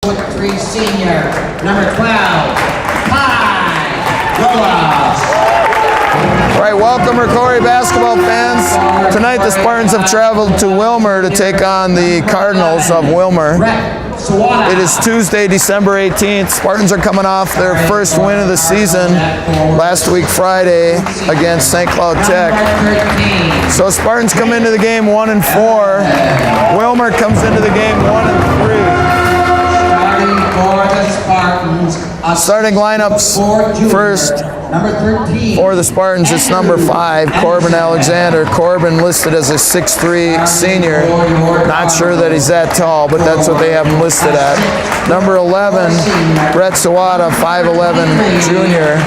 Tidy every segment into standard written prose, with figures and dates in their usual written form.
6'3" senior, number 12, Rolla. All right, welcome Rocori basketball fans. Tonight the Spartans have traveled to Willmar to take on the Cardinals of Willmar. It is Tuesday, December 18th. Spartans are coming off their first win of the season last week Friday against St. Cloud Tech. So Spartans come into the game 1-4. Willmar comes into the game 1-3. Starting lineups first for the Spartans, it's number 5, Corbin Alexander. Corbin listed as a 6'3" senior. Not sure that he's that tall, but that's what they have him listed at. Number 11, Brett Sawada, 5'11" junior.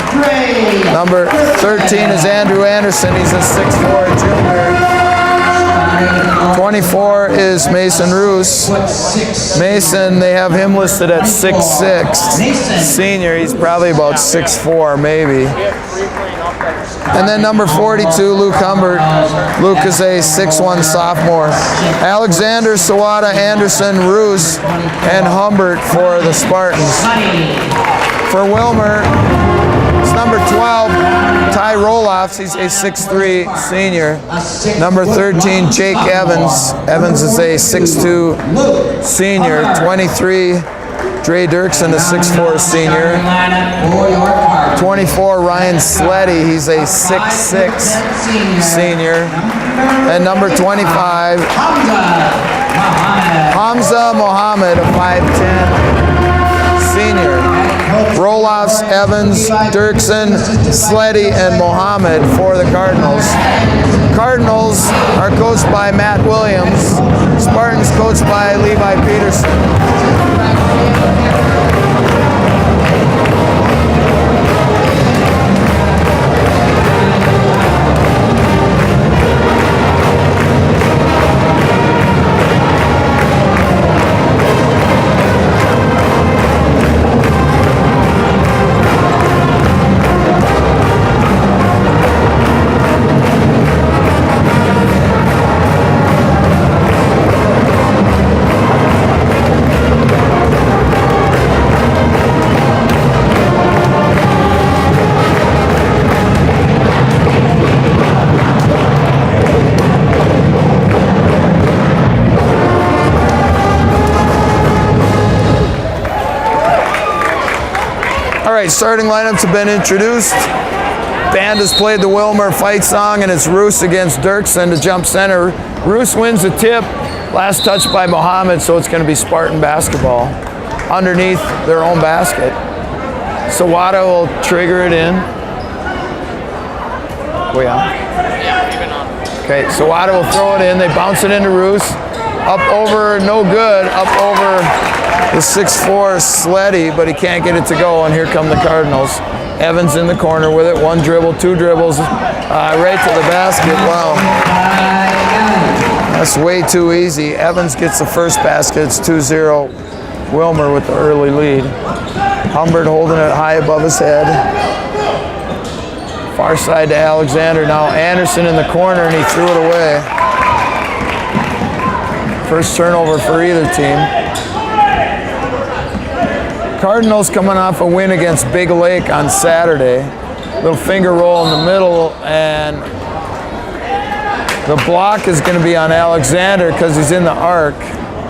Number 13 is Andrew Anderson. He's a 6'4" junior. 24 is Mason Roos. Mason, they have him listed at 6'6", senior. He's probably about 6'4", maybe. And then number 42, Luke Humbert. Luke is a 6'1" sophomore. Alexander, Sawada, Anderson, Roos, and Humbert for the Spartans. For Willmar, it's number 12, Ty Roloffs. He's a 6'3" senior. Number 13, Jake Evans. Evans is a 6'2" senior. 23, Dre Dirksen, a 6'4" senior. 24, Ryan Sleddy. He's a 6'6" senior. And number 25, Hamza Mohammed, a 5'10" senior. Roloffs, Evans, Dirksen, Sleddy, and Mohammed for the Cardinals. Cardinals are coached by Matt Williams. Spartans coached by Levi Peterson. All right, starting lineups have been introduced. Band has played the Willmar fight song, and it's Roos against Dirksen to jump center. Roos wins the tip, last touch by Mohammed, so it's going to be Spartan basketball underneath their own basket. Sawada will trigger it in. We on? Okay, Sawada will throw it in. They bounce it into Roos. Up over, no good. Up over the 6'4" Sleddy, but he can't get it to go, and here come the Cardinals. Evans in the corner with it. 1 dribble, 2 dribbles, right to the basket. Wow. That's way too easy. Evans gets the first basket. It's 2-0. Willmar with the early lead. Humbert holding it high above his head. Far side to Alexander. Now Anderson in the corner, and he threw it away. First turnover for either team. Cardinals coming off a win against Big Lake on Saturday. Little finger roll in the middle, and the block is going to be on Alexander because he's in the arc.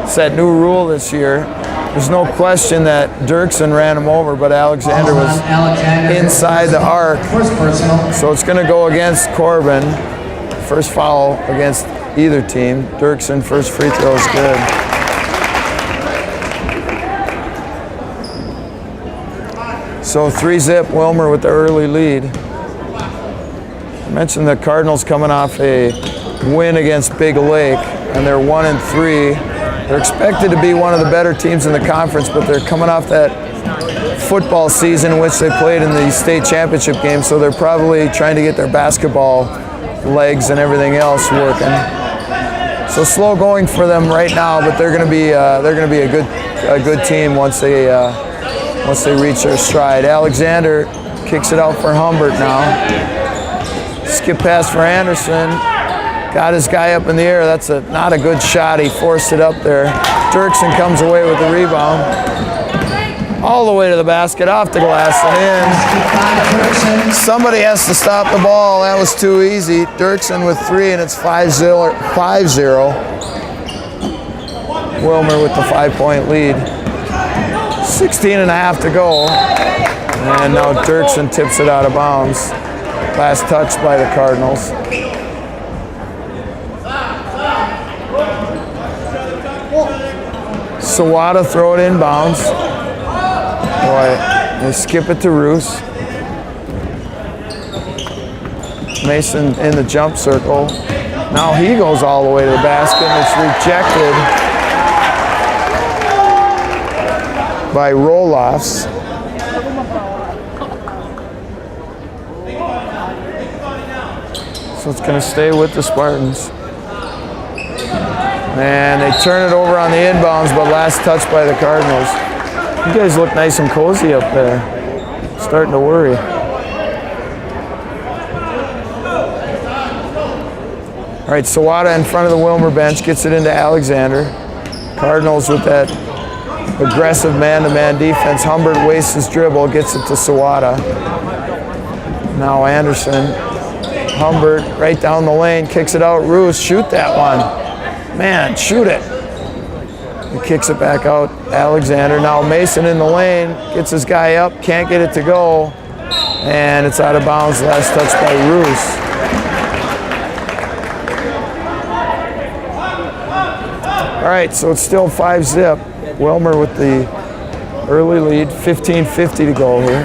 It's that new rule this year. There's no question that Dirksen ran him over, but Alexander was inside the arc. So it's going to go against Corbin. First foul against either team. Dirksen, first free throw is good. So 3-zip, Willmar with the early lead. I mentioned the Cardinals coming off a win against Big Lake, and they're 1-3. They're expected to be one of the better teams in the conference, but they're coming off that football season in which they played in the state championship game, so they're probably trying to get their basketball legs and everything else working. So slow going for them right now, but they're going to be a good team once they reach their stride. Alexander kicks it out for Humbert now. Skip pass for Anderson. Got his guy up in the air. That's not a good shot. He forced it up there. Dirksen comes away with the rebound. all the way to the basket, off the glass and in. Somebody has to stop the ball. That was too easy. Dirksen with 3, and it's 5-0. Willmar with the 5-point lead. 16 and a half to go. And now Dirksen tips it out of bounds. Last touch by the Cardinals. Sawada throw it inbounds. Boy, they skip it to Roos. Mason in the jump circle. Now he goes all the way to the basket, and it's rejected by Roloffs. So it's going to stay with the Spartans. And they turn it over on the inbounds, but last touch by the Cardinals. You guys look nice and cozy up there. Starting to worry. All right, Sawada in front of the Willmar bench, gets it into Alexander. Cardinals with that aggressive man-to-man defense. Humbert wastes his dribble, gets it to Sawada. Now Anderson. Humbert right down the lane, kicks it out. Roos, shoot that one. Man, shoot it. He kicks it back out. Alexander. Now Mason in the lane, gets his guy up, can't get it to go. And it's out of bounds. Last touch by Roos. All right, so it's still 5-zip. Willmar with the early lead. 15:50 to go here.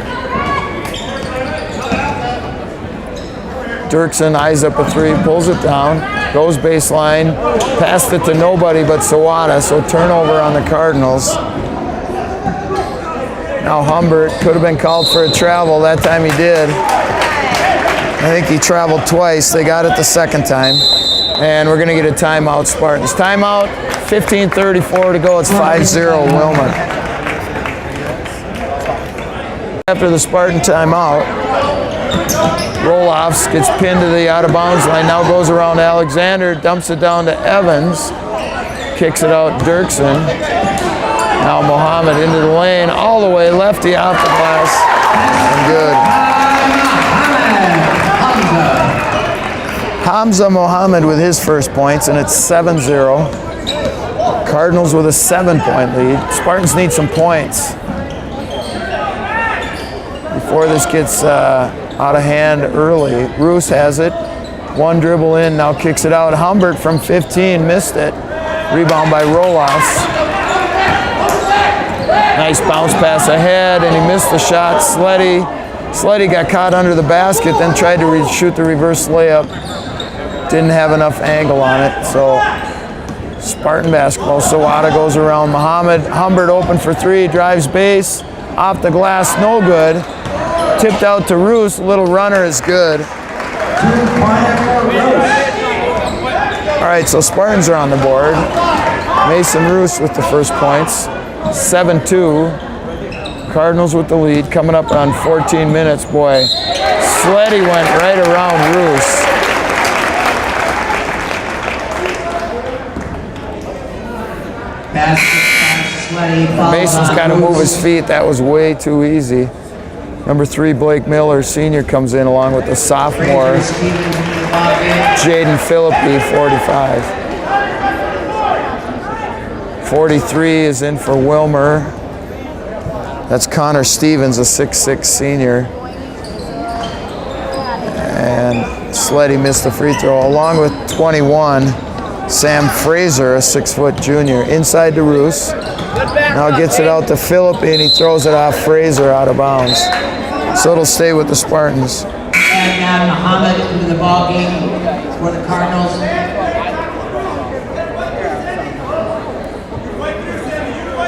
Dirksen eyes up a 3, pulls it down, goes baseline, passed it to nobody but Sawada, so turnover on the Cardinals. Now Humbert could have been called for a travel. That time he did. I think he traveled twice. They got it the second time. And we're going to get a timeout, Spartans. Timeout, 15:34 to go. It's 5-0 Willmar. After the Spartan timeout, Roloffs gets pinned to the out-of-bounds line. Now goes around Alexander, dumps it down to Evans, kicks it out Dirksen. Now Mohammed into the lane, all the way, lefty off the glass, and good. Hamza Mohammed with his first points, and it's 7-0. Cardinals with a 7-point lead. Spartans need some points before this gets out of hand early. Roos has it. One dribble in, now kicks it out. Humbert from 15, missed it. Rebound by Roloffs. Nice bounce pass ahead, and he missed the shot. Sleddy got caught under the basket, then tried to shoot the reverse layup. Didn't have enough angle on it, so Spartan basketball. Sawada goes around Mohammed. Humbert open for 3, drives base. Off the glass, no good. Tipped out to Roos, little runner is good. All right, so Spartans are on the board. Mason Roos with the first points, 7-2. Cardinals with the lead, coming up on 14 minutes. Boy, Sleddy went right around Roos. Mason's got to move his feet. That was way too easy. Number 3, Blake Miller, senior, comes in along with the sophomore, Jaden Philippi, 45. 43 is in for Willmar. That's Connor Stevens, a 6'6 senior. And Sleddy missed the free throw, along with 21, Sam Fraser, a 6-foot junior. Inside to Roos. Now gets it out to Philippi, and he throws it off Fraser out of bounds. So it'll stay with the Spartans. And now Muhammad into the ball game for the Cardinals.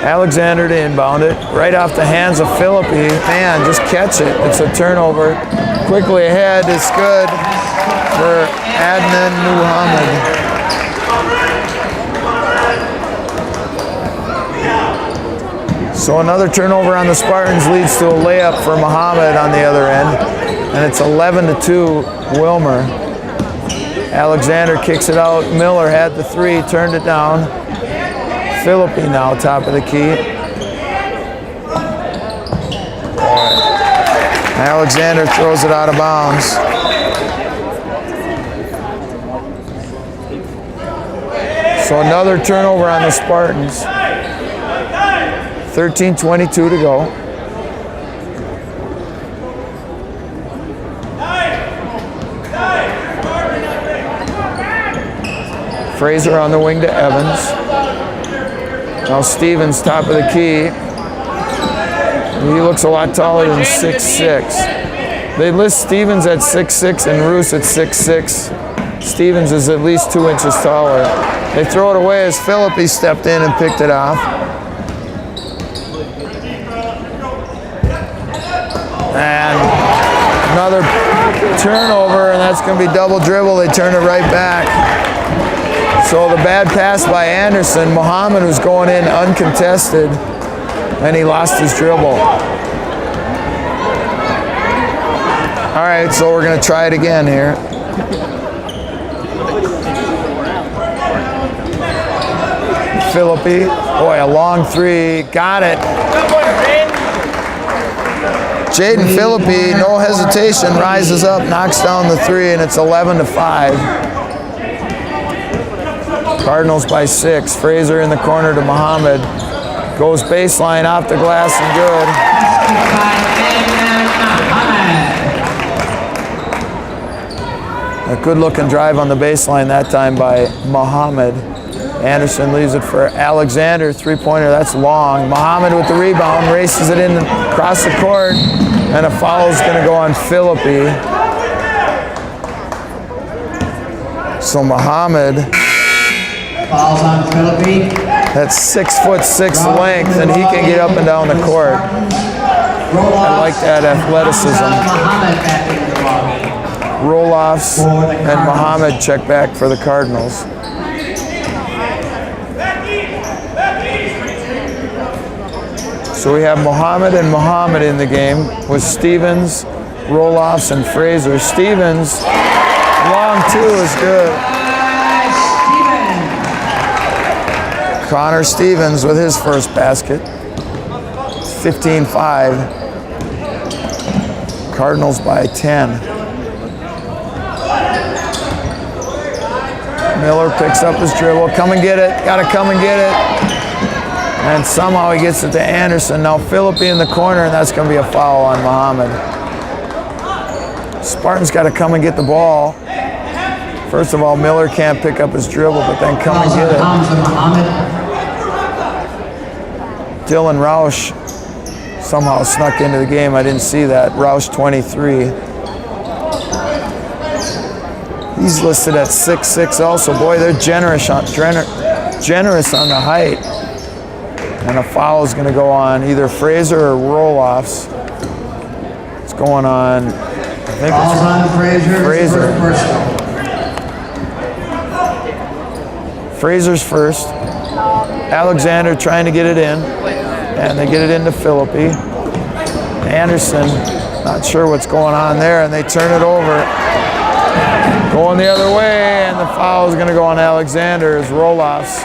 Alexander to inbound it, right off the hands of Philippi. Man, just catch it. It's a turnover. Quickly ahead, it's good for Adnan Muhammad. So another turnover on the Spartans leads to a layup for Muhammad on the other end. And it's 11-2 Willmar. Alexander kicks it out. Miller had the 3, turned it down. Philippi now top of the key. Alexander throws it out of bounds. So another turnover on the Spartans. 13:22 to go. Fraser on the wing to Evans. Now Stevens, top of the key. He looks a lot taller than 6'6". They list Stevens at 6'6" and Roos at 6'6". Stevens is at least 2 inches taller. They throw it away as Philippi stepped in and picked it off. And another turnover, and that's going to be double dribble. They turn it right back. So the bad pass by Anderson. Muhammad was going in uncontested, and he lost his dribble. All right, so we're going to try it again here. Philippi, boy, a long three, got it. Jaden Philippi, no hesitation, rises up, knocks down the three, and it's 11-5. Cardinals by 6. Fraser in the corner to Muhammad. Goes baseline off the glass and good. A good looking drive on the baseline that time by Muhammad. Anderson leaves it for Alexander, three-pointer, that's long. Muhammad with the rebound, races it in across the court, and a foul is going to go on Philippi. So Muhammad, fouls on Philippi. That's 6'6" length, and he can get up and down the court. I like that athleticism. Roll-offs and Muhammad check back for the Cardinals. So we have Muhammad and Muhammad in the game with Stevens, roll-offs, and Fraser. Stevens, long two is good. Connor Stevens with his first basket. 15-5. Cardinals by 10. Miller picks up his dribble. Come and get it. Got to come and get it. And somehow he gets it to Anderson. Now Philippi in the corner, and that's going to be a foul on Muhammad. Spartans got to come and get the ball. First of all, Miller can't pick up his dribble, but then come and get it. Dylan Roush somehow snuck into the game. I didn't see that. Roush 23. He's listed at 6'6" also. Boy, they're generous on the height. And a foul is going to go on either Fraser or roll-offs. It's going on, I think it's on Fraser. Fraser's first. Alexander trying to get it in, and they get it into Philippi. Anderson, not sure what's going on there, and they turn it over. Going the other way, and the foul is going to go on Alexander as roll-offs.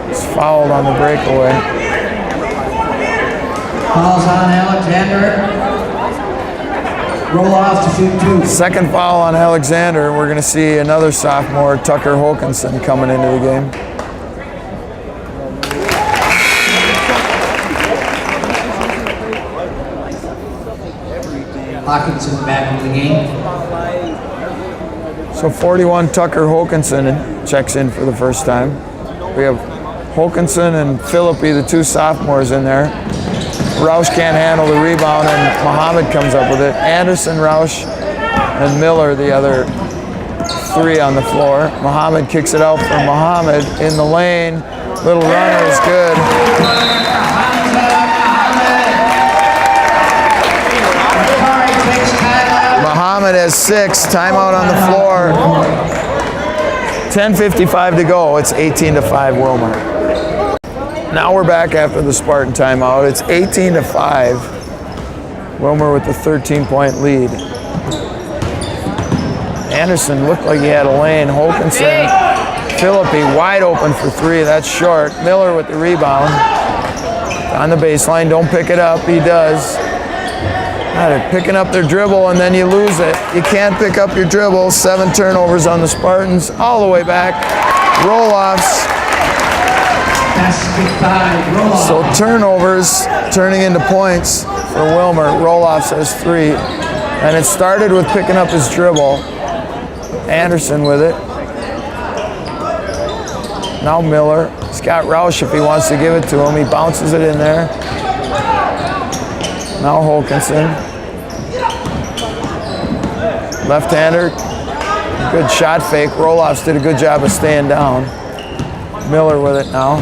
He's fouled on the breakaway. Fouls on Alexander. Roll-off to shoot two. Second foul on Alexander. We're going to see another sophomore, Tucker Hokanson, coming into the game. Hawkinson back into the game. So 41, Tucker Hokanson checks in for the first time. We have Hokanson and Philippi, the two sophomores in there. Roush can't handle the rebound, and Muhammad comes up with it. Anderson, Roush, and Miller, the other three on the floor. Muhammad kicks it out for Muhammad in the lane. Little runner is good. Muhammad has 6, timeout on the floor. 10:55 to go, it's 18-5 Willmar. Now we're back after the Spartan timeout. It's 18-5. Willmar with the 13-point lead. Anderson looked like he had a lane. Hokanson, Philippi wide open for three, that's short. Miller with the rebound. On the baseline, don't pick it up, he does. Picking up their dribble and then you lose it. You can't pick up your dribble. 7 turnovers on the Spartans, all the way back. Roll-offs. So turnovers turning into points for Willmar. Roll-offs has 3. And it started with picking up his dribble. Anderson with it. Now Miller. He's got Roush if he wants to give it to him. He bounces it in there. Now Holkinson. Left-hander. Good shot fake. Roll-offs did a good job of staying down. Miller with it now.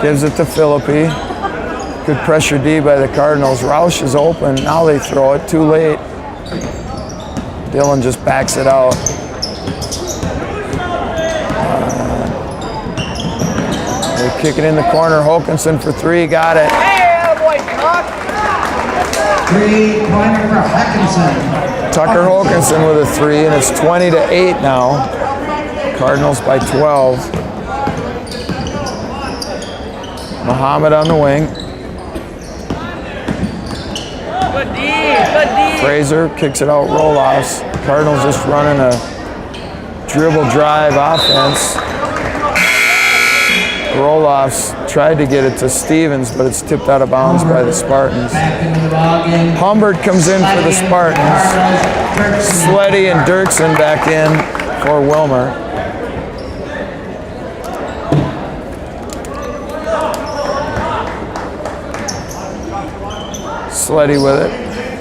Gives it to Philippi. Good pressure D by the Cardinals. Roush is open. Now they throw it. Too late. Dillon just backs it out. They kick it in the corner. Holkinson for 3. Got it. Three-pointer for Hawkinson. Tucker Holkinson with a 3, and it's 20-8 now. Cardinals by 12. Muhammad on the wing. Good D, good D. Fraser kicks it out, roll-offs. Cardinals just running a dribble drive offense. Roll-offs tried to get it to Stevens, but it's tipped out of bounds by the Spartans. Humbert comes in for the Spartans. Sleddy and Dirksen back in for Willmar. Sleddy with it,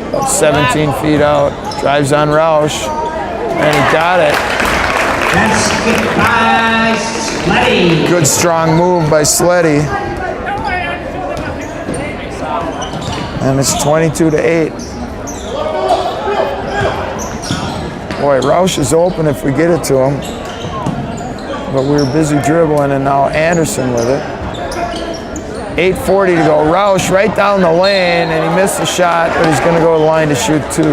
about 17 feet out. Drives on Roush, and he got it. That's by Sleddy. Good strong move by Sleddy. And it's 22-8. Boy, Roush is open if we get it to him. But we were busy dribbling, and now Anderson with it. 8:40 to go. Roush right down the lane, and he missed the shot, but he's going to go to the line to shoot 2.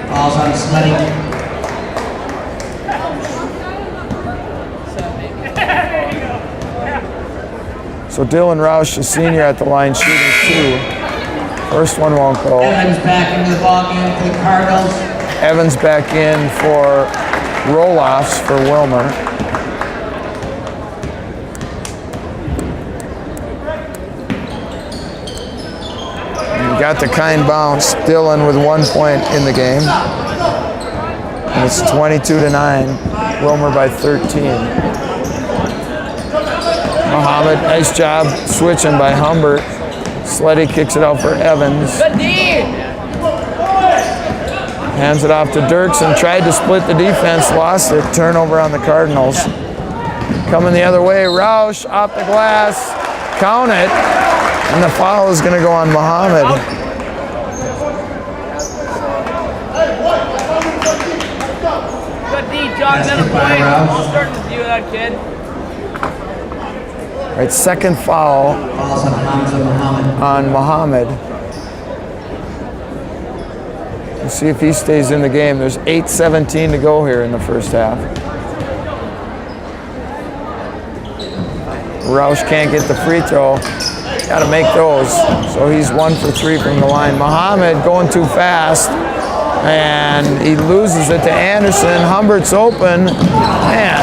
Balls on Sleddy. So Dylan Roush, the senior, at the line shooting 2. First one won't go. Evans back into the ballgame for the Cardinals. Evans back in for roll-offs for Willmar. And got the kind bounce. Dillon with 1 point in the game. And it's 22-9. Willmar by 13. Muhammad, nice job switching by Humbert. Sleddy kicks it out for Evans. Good D. Hands it off to Dirksen. Tried to split the defense, lost it. Turnover on the Cardinals. Coming the other way. Roush off the glass. Count it. And the foul is going to go on Muhammad. Good D, John. Another point. I'm starting to do that, kid. All right, second foul Balls on Hamza Muhammad. on Muhammad. Let's see if he stays in the game. There's 8:17 to go here in the first half. Roush can't get the free throw. Got to make those. So he's 1 for 3 from the line. Muhammad going too fast, and he loses it to Anderson. Humbert's open. Man,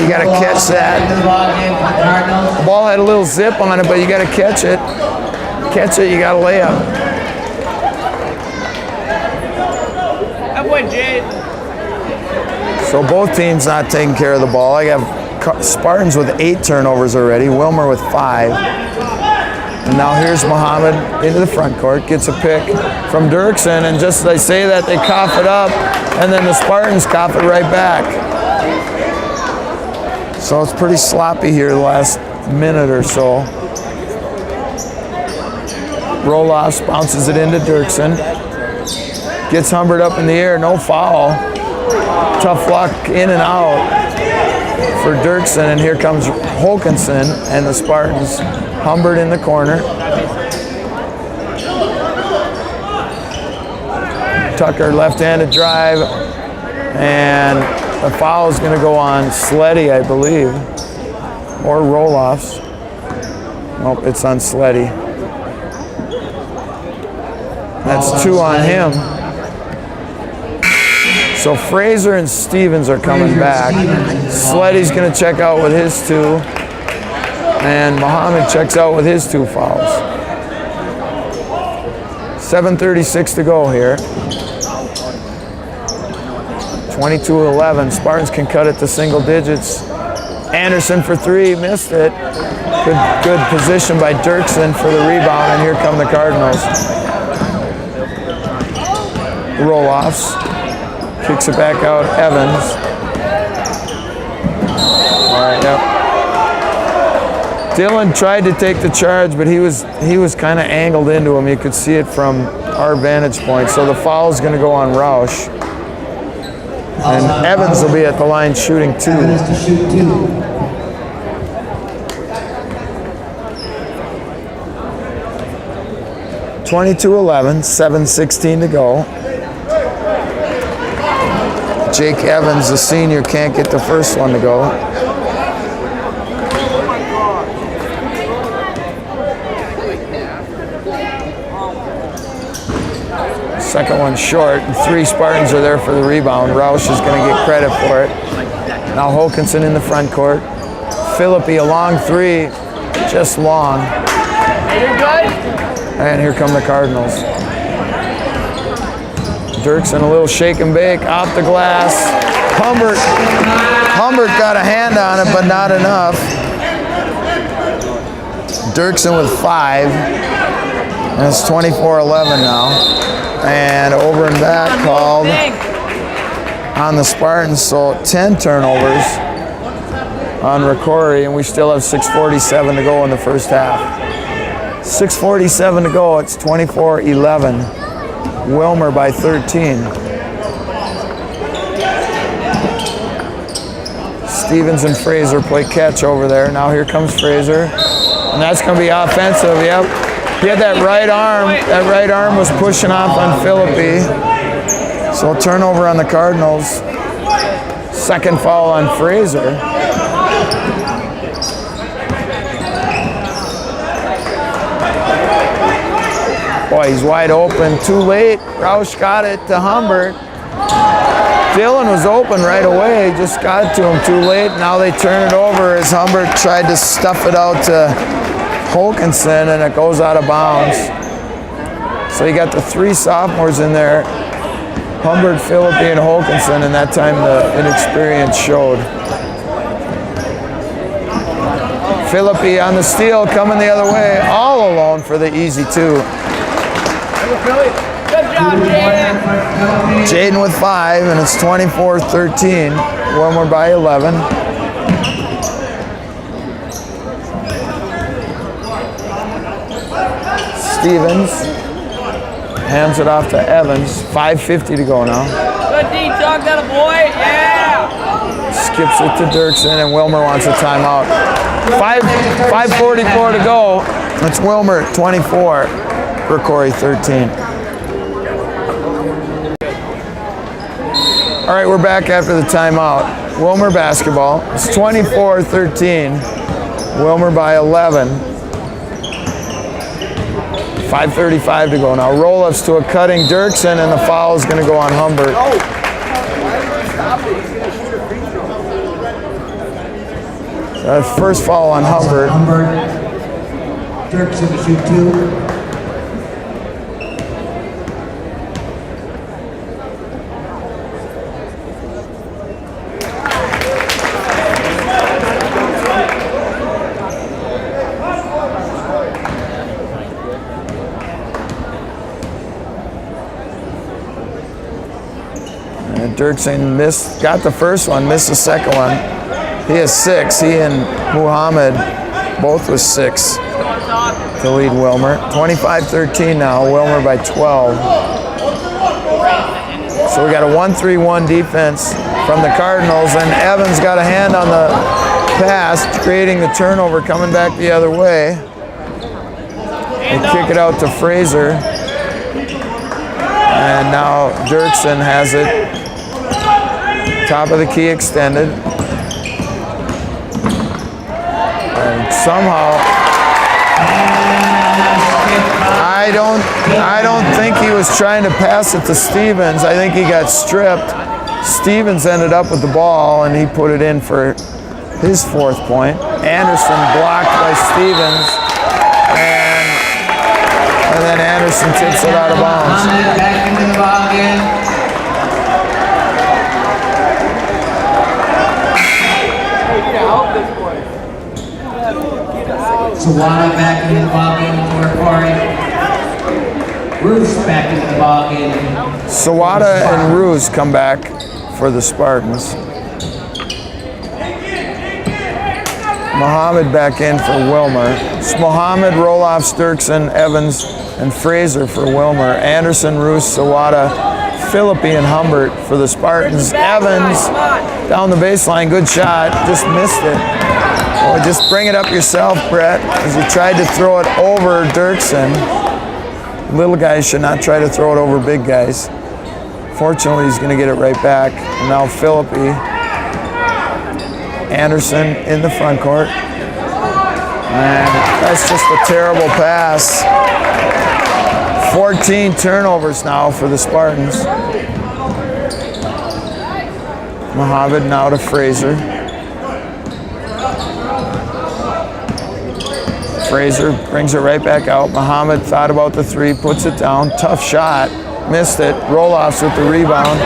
you got to catch that. Into the ballgame for the Cardinals. The ball had a little zip on it, but you got to catch it. Catch it, you got to lay up. That boy Jade. So both teams not taking care of the ball. I have Spartans with 8 turnovers already, Willmar with 5. And now here's Muhammad into the front court, gets a pick from Dirksen, and just as I say that, they cough it up, and then the Spartans cough it right back. So it's pretty sloppy here the last minute or so. Roll-offs, bounces it into Dirksen. Gets Humbert up in the air, no foul. Tough luck in and out for Dirksen, and here comes Holkinson and the Spartans. Humbert in the corner. Tucker, left-handed drive, and the foul is going to go on Sleddy, I believe, or roll-offs. Nope, it's on Sleddy. That's 2 on him. So Fraser and Stevens are coming back. Sleddy's going to check out with his 2, and Muhammad checks out with his 2 fouls. 7:36 to go here. 22-11. Spartans can cut it to single digits. Anderson for 3, missed it. Good position by Dirksen for the rebound, and here come the Cardinals. Roll-offs. Kicks it back out, Evans. All right, yep. Dylan tried to take the charge, but he was kind of angled into him. You could see it from our vantage point. So the foul is going to go on Roush. And Evans will be at the line shooting 2. Evans to shoot 2. 22-11, 7:16 to go. Jake Evans, the senior, can't get the first one to go. Second one short, and 3 Spartans are there for the rebound. Roush is going to get credit for it. Now Hokanson in the front court. Philippi, a long 3, just long. And here come the Cardinals. Dirksen, a little shake and bake, off the glass. Humbert got a hand on it, but not enough. Dirksen with 5. And it's 24-11 now. And over and back called on the Spartans, so 10 turnovers on Rocori, and we still have 6:47 to go in the first half. 6:47 to go, it's 24-11. Willmar by 13. Stevens and Fraser play catch over there. Now here comes Fraser, and that's going to be offensive, yep. He had that right arm. That right arm was pushing off on Philippi. So turnover on the Cardinals. Second foul on Fraser. Boy, he's wide open. Too late. Roush got it to Humbert. Dylan was open right away. Just got it to him too late. Now they turn it over as Humbert tried to stuff it out to Hokanson, and it goes out of bounds. So you got the 3 sophomores in there, Humbert, Philippi, and Hokanson, and that time the inexperience showed. Philippi on the steal, coming the other way, all alone for the easy 2. Good job, Jaden. Jaden with 5, and it's 24-13. Willmar by 11. Stevens hands it off to Evans. 5:50 to go now. Good D, Doug, that a boy. Yeah. Skips it to Dirksen, and Willmar wants a timeout. 5:44 to go. It's Willmar 24, Rocori 13. All right, we're back after the timeout. Willmar basketball. It's 24-13. Willmar by 11. 5:35 to go now. Roll-ups to a cutting Dirksen, and the foul is going to go on Humbert. First foul on Humbert. Dirksen to shoot 2. Dirksen got the first one, missed the second one. He has 6. He and Muhammad both with 6 to lead Willmar. 25-13 now, Willmar by 12. So we got a 1-3-1 defense from the Cardinals, and Evans got a hand on the pass, creating the turnover, coming back the other way. They kick it out to Fraser. And now Dirksen has it. Top of the key extended. And somehow, I don't think he was trying to pass it to Stevens. I think he got stripped. Stevens ended up with the ball, and he put it in for his 4th point. Anderson blocked by Stevens, and then Anderson tips it out of bounds. Back into the ball game. Sawada back into the ball game for Rocori. Roos back into the ball game. Sawada and Roos come back for the Spartans. Muhammad back in for Willmar. It's Muhammad, Roloff, Dirksen, Evans, and Fraser for Willmar. Anderson, Roos, Sawada, Philippi, and Humbert for the Spartans. Evans down the baseline, good shot, just missed it. Well, just bring it up yourself, Brett, as you tried to throw it over Dirksen. Little guys should not try to throw it over big guys. Fortunately, he's going to get it right back. And now Philippi. Anderson in the front court. And that's just a terrible pass. 14 turnovers now for the Spartans. Muhammad now to Fraser. Fraser brings it right back out. Muhammad thought about the 3, puts it down. Tough shot. Missed it. Roloffs with the rebound.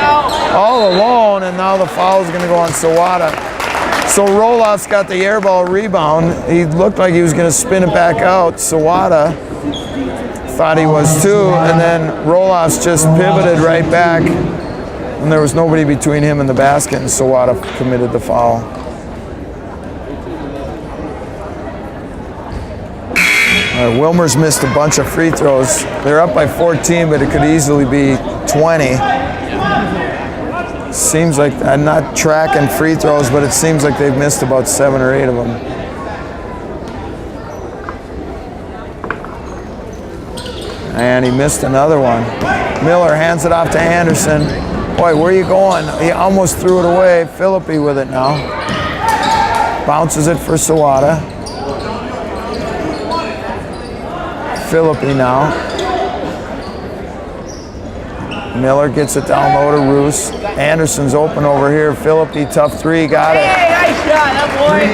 All alone, and now the foul is going to go on Sawada. So Roloff's got the air ball rebound. He looked like he was going to spin it back out. Sawada thought he was too, and then Roloff's just pivoted right back, and there was nobody between him and the basket, and Sawada committed the foul. Willmar's missed a bunch of free throws. They're up by 14, but it could easily be 20. Seems like, I'm not tracking free throws, but it seems like they've missed about 7 or 8 of them. And he missed another one. Miller hands it off to Anderson. Boy, where are you going? He almost threw it away. Philippi with it now. Bounces it for Sawada. Philippi now. Miller gets it down low to Roos. Anderson's open over here. Philippi, tough 3, got it. Hey, nice shot, that boy.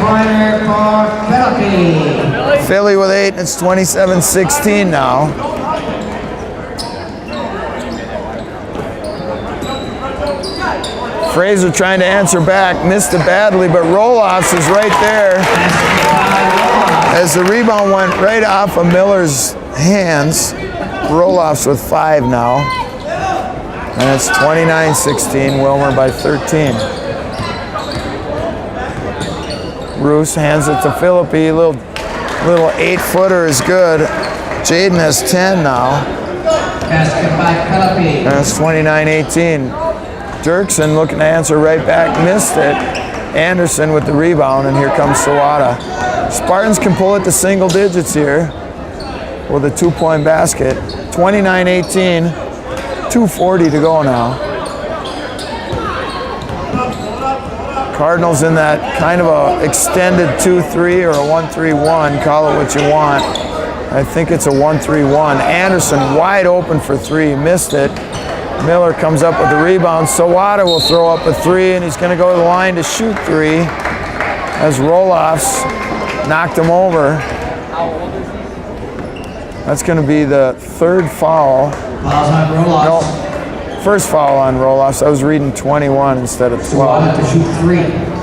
3-pointer for Philippi. Philly with 8, and it's 27-16 now. Fraser trying to answer back, missed it badly, but Roloffs is right there. As the rebound went right off of Miller's hands. Roloffs with 5 now. And it's 29-16, Willmar by 13. Roos hands it to Philippi. Little 8-footer is good. Jaden has 10 now. Basket by Philippi. And it's 29-18. Dirksen looking to answer right back, missed it. Anderson with the rebound, and here comes Sawada. Spartans can pull it to single digits here with a 2-point basket. 29-18, 2:40 to go now. Cardinals in that kind of a extended 2-3 or a 1-3-1, call it what you want. I think it's a 1-3-1. Anderson wide open for 3, missed it. Miller comes up with the rebound. Sawada will throw up a 3, and he's going to go to the line to shoot 3 as Roloffs knocked him over. That's going to be the 3rd foul. Fouls on Roloffs. No, first foul on Roloffs. I was reading 21 instead of 12. Sawada to shoot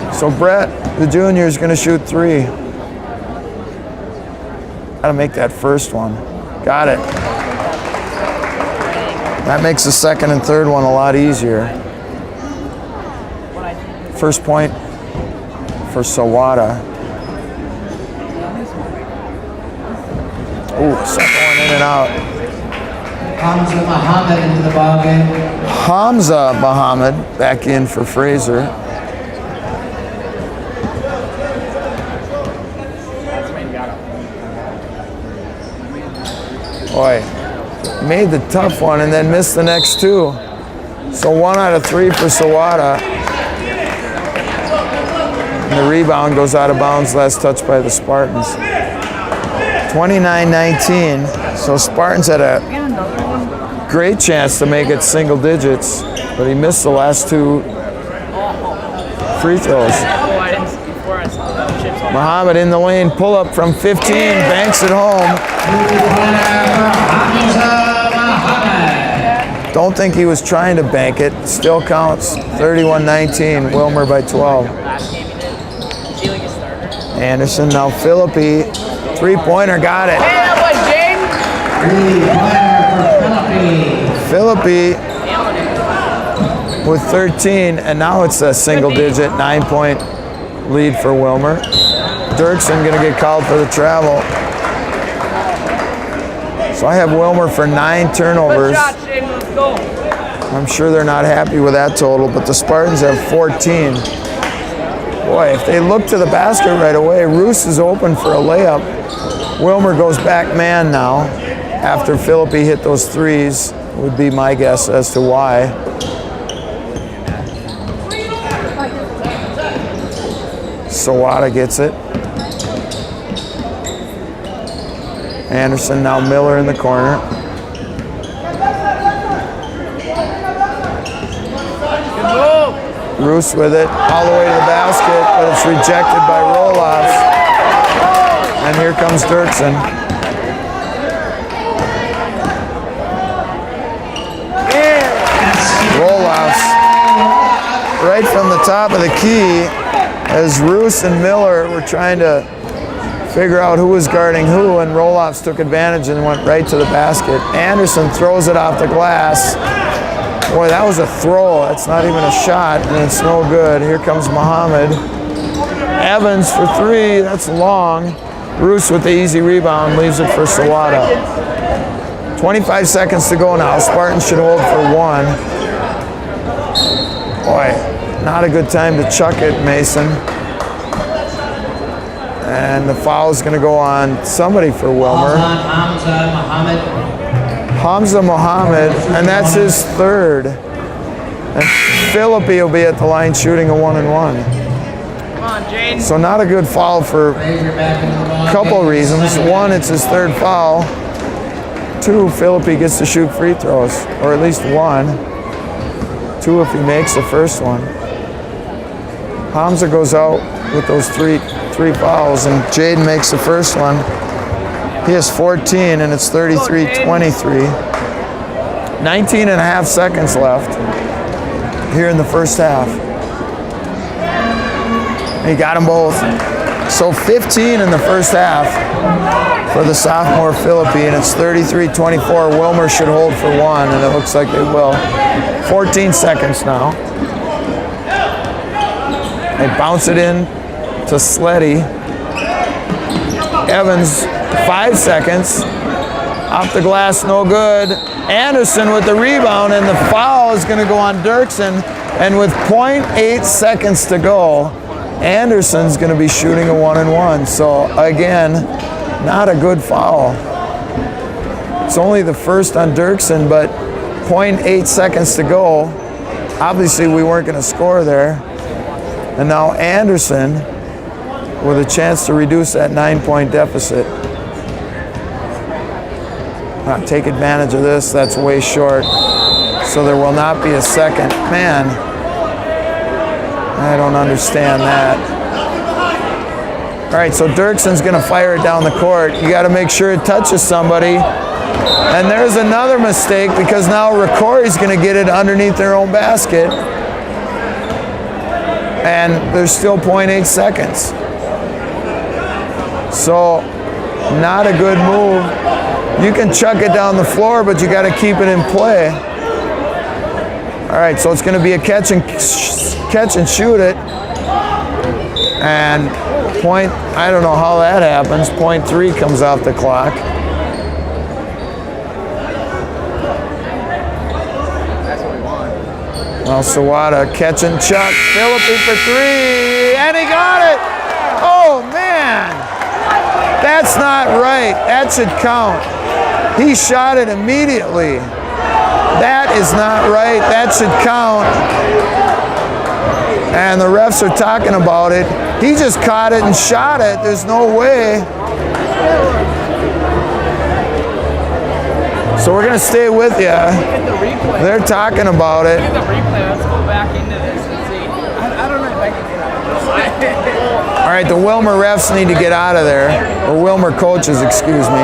3. So Brett, the junior, is going to shoot 3. Got to make that first one. Got it. That makes the 2nd and 3rd one a lot easier. First point for Sawada. Ooh, second one in and out. Hamza Muhammad into the ballgame. Hamza Muhammad back in for Fraser. Boy, made the tough one and then missed the next two. So 1 out of 3 for Sawada. And the rebound goes out of bounds, last touch by the Spartans. 29-19. So Spartans had a great chance to make it single digits, but he missed the last 2 free throws. Muhammad in the lane, pull up from 15, banks it home. Don't think he was trying to bank it. Still counts. 31-19. Willmar by 12. Anderson, now Philippi. Three-pointer, got it. Philippi with 13, and now it's a single-digit 9-point lead for Willmar. Dirksen gonna get called for the travel. So I have Willmar for 9 turnovers. I'm sure they're not happy with that total, but the Spartans have 14. Boy, if they look to the basket right away, Roos is open for a layup. Willmar goes back man now after Philippi hit those threes, would be my guess as to why. Sawada gets it. Anderson, now Miller in the corner. Roos with it, all the way to the basket, but it's rejected by Roloffs. And here comes Dirksen. Roloffs right from the top of the key as Roos and Miller were trying to figure out who was guarding who, and Roloffs took advantage and went right to the basket. Anderson throws it off the glass. Boy, that was a throw. That's not even a shot, and it's no good. Here comes Muhammad. Evans for 3. That's long. Roos with the easy rebound, leaves it for Sawada. 25 seconds to go now. Spartans should hold for 1. Boy, not a good time to chuck it, Mason. And the foul is going to go on somebody for Willmar. Hamza Mohammed, and that's his 3rd. And Philippi will be at the line shooting a 1-and-1. Come on, Jaden. So not a good foul for a couple reasons. 1, it's his 3rd foul. 2, Philippi gets to shoot free throws, or at least 1. 2 if he makes the first one. Hamza goes out with those three fouls, and Jaden makes the first one. He has 14, and it's 33-23. 19 and a half seconds left here in the first half. He got them both. So 15 in the first half for the sophomore Philippi, and it's 33-24. Willmar should hold for 1, and it looks like they will. 14 seconds now. They bounce it in to Sleddy. Evans, 5 seconds. Off the glass, no good. Anderson with the rebound, and the foul is going to go on Dirksen. And with 0.8 seconds to go, Anderson's going to be shooting a 1-and-1. So again, not a good foul. It's only the first on Dirksen, but 0.8 seconds to go. Obviously, we weren't going to score there. And now Anderson with a chance to reduce that 9-point deficit. Take advantage of this. That's way short. So there will not be a second. Man, I don't understand that. All right, so Dirksen's going to fire it down the court. You got to make sure it touches somebody. And there's another mistake because now Rocori's going to get it underneath their own basket. And there's still 0.8 seconds. So, not a good move. You can chuck it down the floor, but you got to keep it in play. All right, so it's going to be a catch and shoot it. And I don't know how that happens. 0.3 comes off the clock. Well, Sawada catch and chuck. Philippi for 3, and he got it. Oh man, That's not right. That should count. He shot it immediately. That is not right. That should count. And the refs are talking about it. He just caught it and shot it. There's no way. So we're going to stay with you. They're talking about it. Get the replay. Let's go back into this and see. I don't know if I can get out of this. All right, the Willmar refs need to get out of there. Or Willmar coaches, excuse me.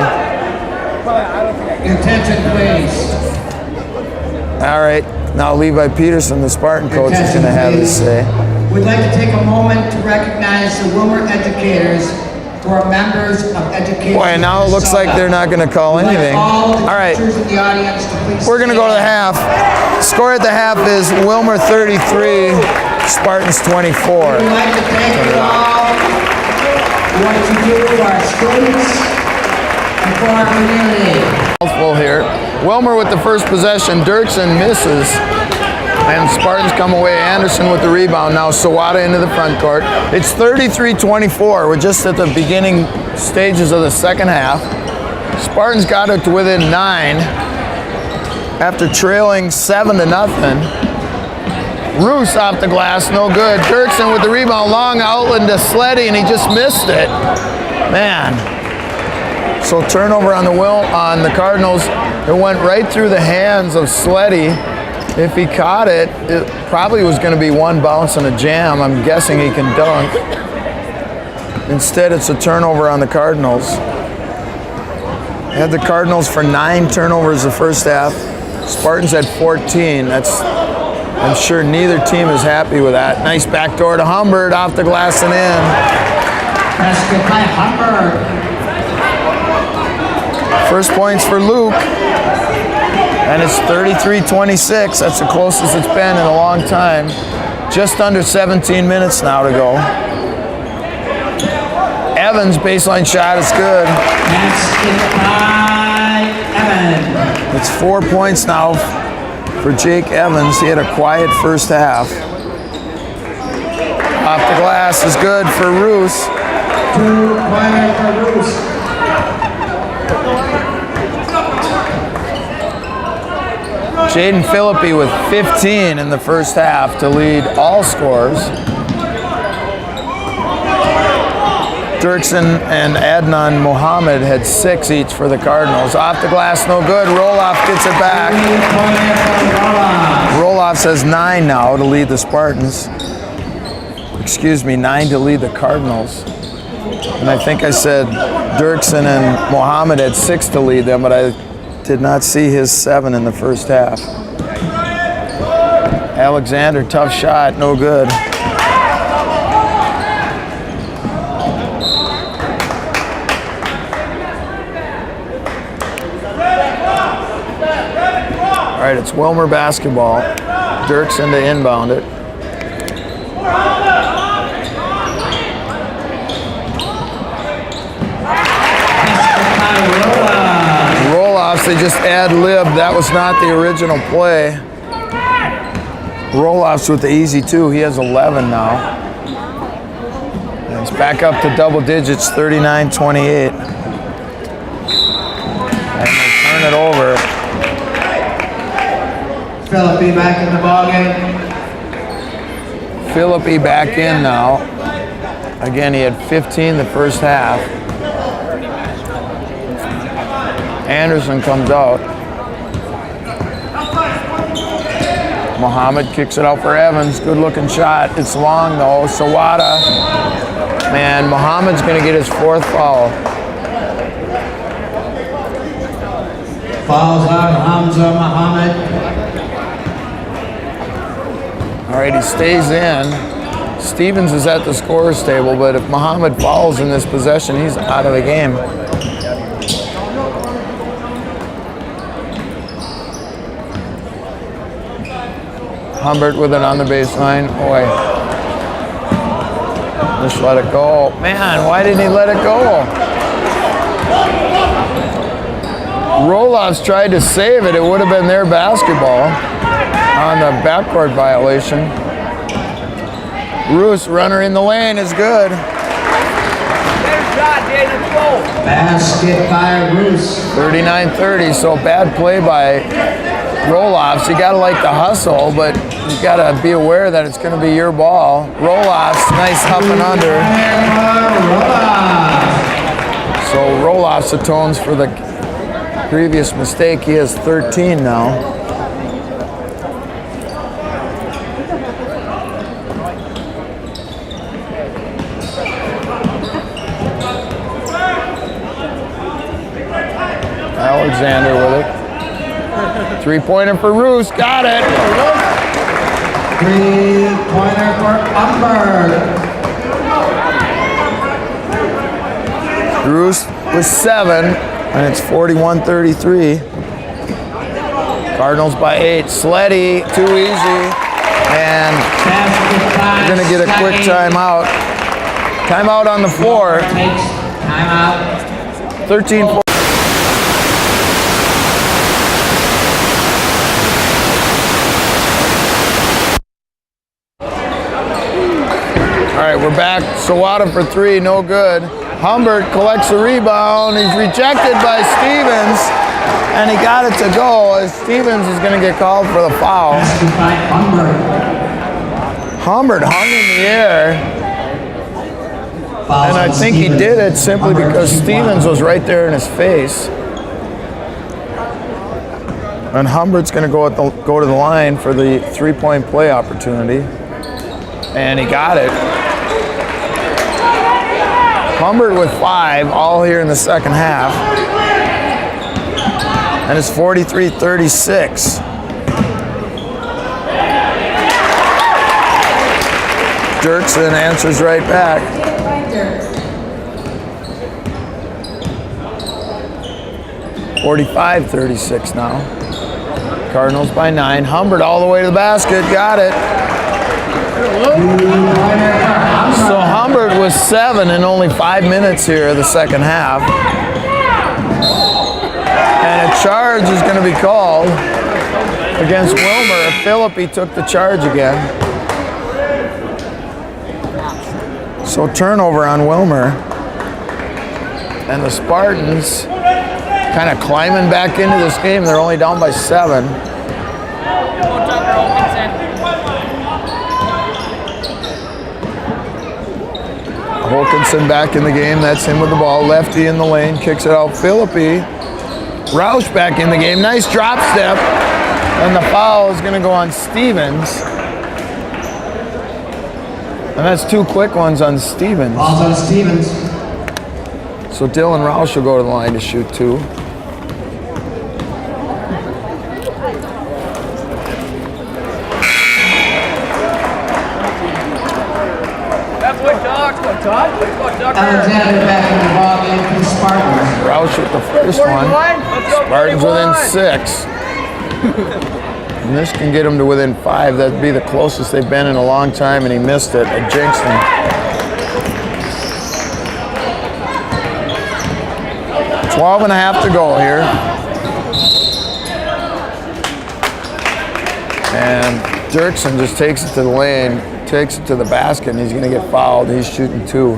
Attention, please. All right, now Levi Peterson, the Spartan coach, is going to have his say. We'd like to take a moment to recognize the Willmar educators who are members of education. Boy, now it looks like they're not going to call anything. All right, we're going to go to the half. Score at the half is Willmar 33, Spartans 24. We'd like to thank you all for what you do for our students and for our community. Full here. Willmar with the first possession. Dirksen misses. And Spartans come away. Anderson with the rebound. Now Sawada into the front court. It's 33-24. We're just at the beginning stages of the second half. Spartans got it to within 9 after trailing 7-0. Roos off the glass, no good. Dirksen with the rebound, long outlet to Sleddy, and he just missed it. Man. So turnover on the Cardinals. It went right through the hands of Sleddy. If he caught it, it probably was going to be one bounce and a jam. I'm guessing he can dunk. Instead, it's a turnover on the Cardinals. Had the Cardinals for 9 turnovers the first half. Spartans had 14. I'm sure neither team is happy with that. Nice backdoor to Humbert, off the glass and in. Basket by Humbert. First points for Luke. And it's 33-26. That's the closest it's been in a long time. Just under 17 minutes now to go. Evans, baseline shot is good. Basket by Evans. It's 4 points now for Jake Evans. He had a quiet first half. Off the glass is good for Roos. 2-pointer for Roos. Jaden Philippi with 15 in the first half to lead all scores. Dirksen and Adnan Mohammed had 6 each for the Cardinals. Off the glass, no good. Roloff gets it back. Roloff has 9 now to lead the Spartans. Excuse me, 9 to lead the Cardinals. And I think I said Dirksen and Mohammed had 6 to lead them, but I did not see his 7 in the first half. Alexander, tough shot, no good. All right, it's Willmar basketball. Dirksen to inbound it. They just ad-lib. That was not the original play. Roloff's with the easy 2. He has 11 now. And it's back up to double digits, 39-28. And they turn it over. Philippi back in the ballgame. Philippi back in now. Again, he had 15 the first half. Anderson comes out. Mohammed kicks it out for Evans. Good looking shot. It's long though. Sawada. Man, Mohammed's going to get his 4th foul. Fouls on Hamza Mohammed. All right, he stays in. Stevens is at the scorer's table, but if Mohammed fouls in this possession, he's out of the game. Humbert with it on the baseline. Boy. Just let it go. Man, why didn't he let it go? Roloff's tried to save it. It would have been their basketball on the backcourt violation. Roos, runner in the lane, is good. Basket by Roos. 39-30, so bad play by Roloffs. You gotta like the hustle, but you gotta be aware that it's gonna be your ball. Roloffs, nice up and under. So Roloffs atones for the previous mistake. He has 13 now. Alexander with it. Three-pointer for Roos. Got it. Three-pointer for Umberg. Roos with 7, and it's 41-33. Cardinals by 8. Sleddy, too easy. And we're going to get a quick timeout. Timeout on the floor. Timeout. 13-4. All right, we're back. Sawada for 3, no good. Humbert collects the rebound. He's rejected by Stevens, and he got it to go as Stevens is going to get called for the foul. Humbert hung in the air, and I think he did it simply because Stevens was right there in his face. And Humbert's going to go to the line for the three-point play opportunity, and he got it. Humbert with 5, all here in the second half. And it's 43-36. Dirksen answers right back. 45-36 now. Cardinals by 9. Humbert all the way to the basket. Got it. So Humbert was 7 in only 5 minutes here of the second half. And a charge is going to be called against Willmar. Philippi took the charge again. So turnover on Willmar. And the Spartans kind of climbing back into this game. They're only down by 7. Wilkinson back in the game. That's him with the ball. Lefty in the lane. Kicks it out. Philippi. Roush back in the game. Nice drop step. And the foul is going to go on Stevens. And that's 2 quick ones on Stevens. Balls on Stevens. So Dylan Roush will go to the line to shoot 2. Alexander back in the ball game for the Spartans. Roush with the first one. Spartans within 6. And this can get them to within 5. That'd be the closest they've been in a long time, and he missed it. A jinxing. $12 and a half to go here. And Dirksen just takes it to the lane, takes it to the basket, and he's going to get fouled. He's shooting 2.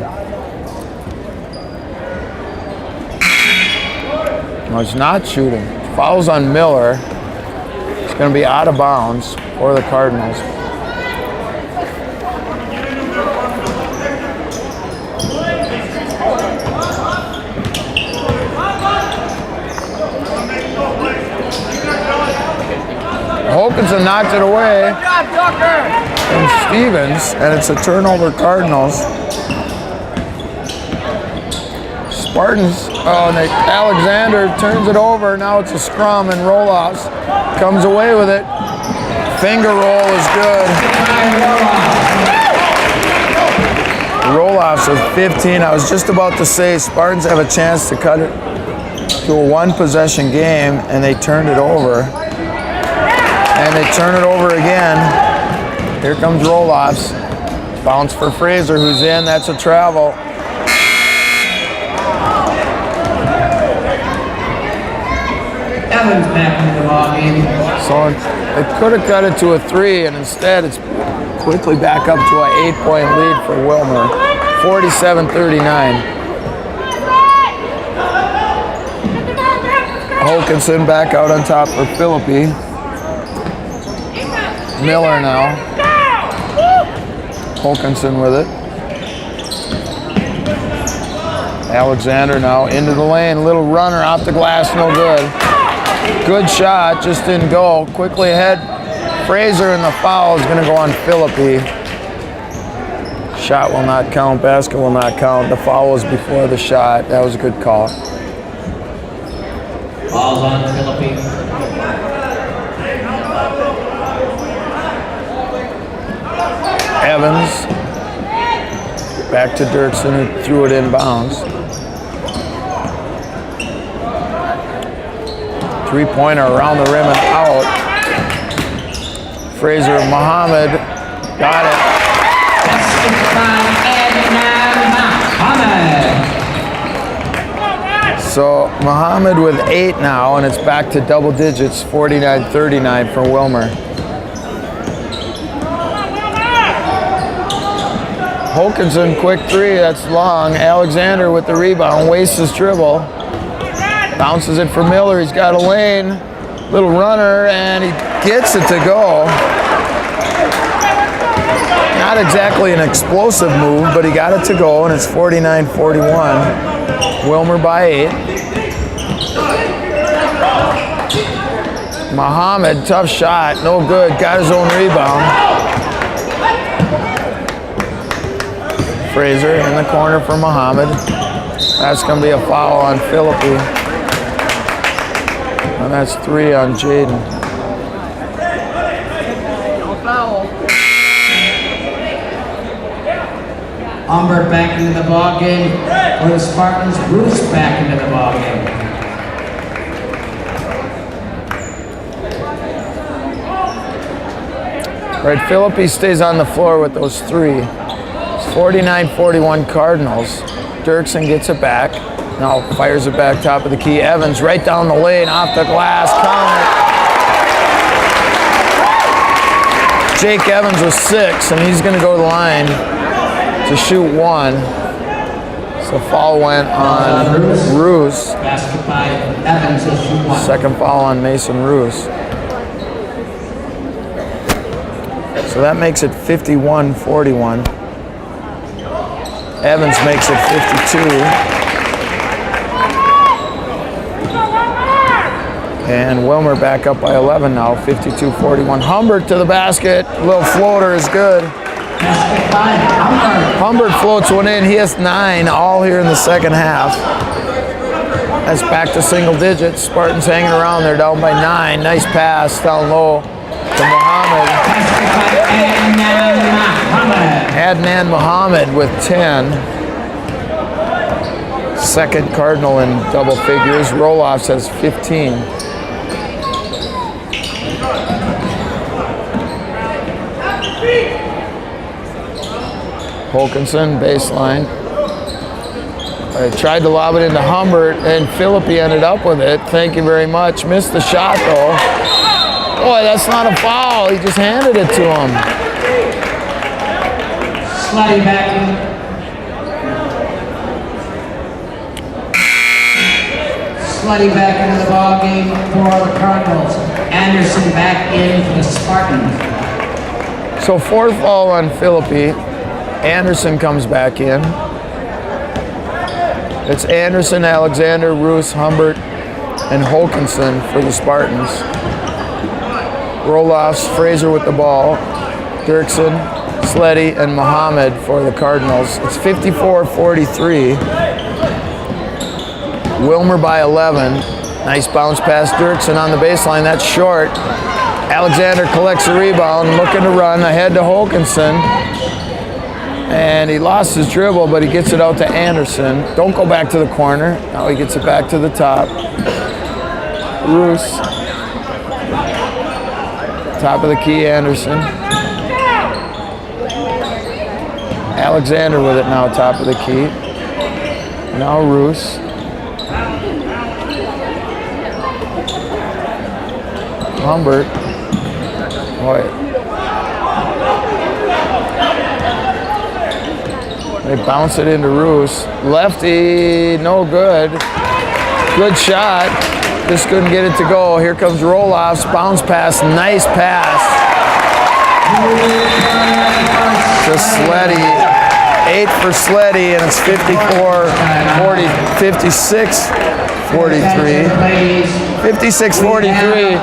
No, he's not shooting. Fouls on Miller. It's going to be out of bounds for the Cardinals. Wilkinson knocked it away from Stevens, and it's a turnover Cardinals. Spartans, and Alexander turns it over. Now it's a scrum, and Roloffs comes away with it. Finger roll is good. Roloffs with 15. I was just about to say Spartans have a chance to cut it to a 1-possession game, and they turned it over. And they turn it over again. Here comes Roloffs. Bounce for Fraser, who's in. That's a travel. Evans back into the ball game. So it could have cut it to a 3, and instead it's quickly back up to an 8-point lead for Willmar. 47-39. Hokanson back out on top for Philippi. Miller now. Hokanson with it. Alexander now into the lane. Little runner off the glass, no good. Good shot, just didn't go. Quickly ahead. Fraser, and the foul is going to go on Philippi. Shot will not count. Basket will not count. The foul was before the shot. That was a good call. Ball's on Philippi. Evans. Back to Dirksen, who threw it in bounds. Three-pointer around the rim and out. Fraser Muhammad got it. So Muhammad with 8 now, and it's back to double digits, 49-39 for Willmar. Hokanson, quick three, that's long. Alexander with the rebound, wastes his dribble. Bounces it for Miller, he's got a lane. Little runner, and he gets it to go. Not exactly an explosive move, but he got it to go, and it's 49-41. Willmar by 8. Muhammad, tough shot, no good, got his own rebound. Fraser in the corner for Muhammad. That's going to be a foul on Philippi. And that's 3 on Jaden. Humbert back into the ball game for the Spartans. Bruce back into the ball game. Right, Philippi stays on the floor with those 3. It's 49-41 Cardinals. Dirksen gets it back. Now fires it back top of the key. Evans right down the lane, off the glass, count it. Jake Evans with 6, and he's going to go to the line to shoot 1. So foul went on Roos. Basket by Evans will shoot 1. Second foul on Mason Roos. So that makes it 51-41. Evans makes it 52. And Willmar back up by 11 now, 52-41. Humbert to the basket. Little floater is good. Basket by Humbert. Humbert floats one in. He has 9 all here in the second half. That's back to single digits. Spartans hanging around. They're down by 9. Nice pass down low to Muhammad. Adnan Muhammad with 10. Second Cardinal in double figures. Roloffs has 15. Hokanson, baseline. I tried to lob it into Humbert, and Philippi ended up with it. Thank you very much. Missed the shot, though. Boy, that's not a foul. He just handed it to him. Sliding back in. Sliding back into the ball game for the Cardinals. Anderson back in for the Spartans. So 4th foul on Philippi. Anderson comes back in. It's Anderson, Alexander, Roos, Humbert, and Hokanson for the Spartans. Roloffs, Fraser with the ball. Dirksen, Sleddy, and Muhammad for the Cardinals. It's 54-43. Willmar by 11. Nice bounce pass, Dirksen on the baseline. That's short. Alexander collects the rebound, looking to run ahead to Hokanson. And he lost his dribble, but he gets it out to Anderson. Don't go back to the corner. Now he gets it back to the top. Roos. Top of the key, Anderson. Alexander with it now, top of the key. Now Roos. Humbert. Boy. They bounce it into Roos. Lefty, no good. Good shot. just couldn't get it to go. Here comes Roloff's bounce pass, nice pass to Sleddy. 8 for Sleddy, and it's 56-43. 56-43,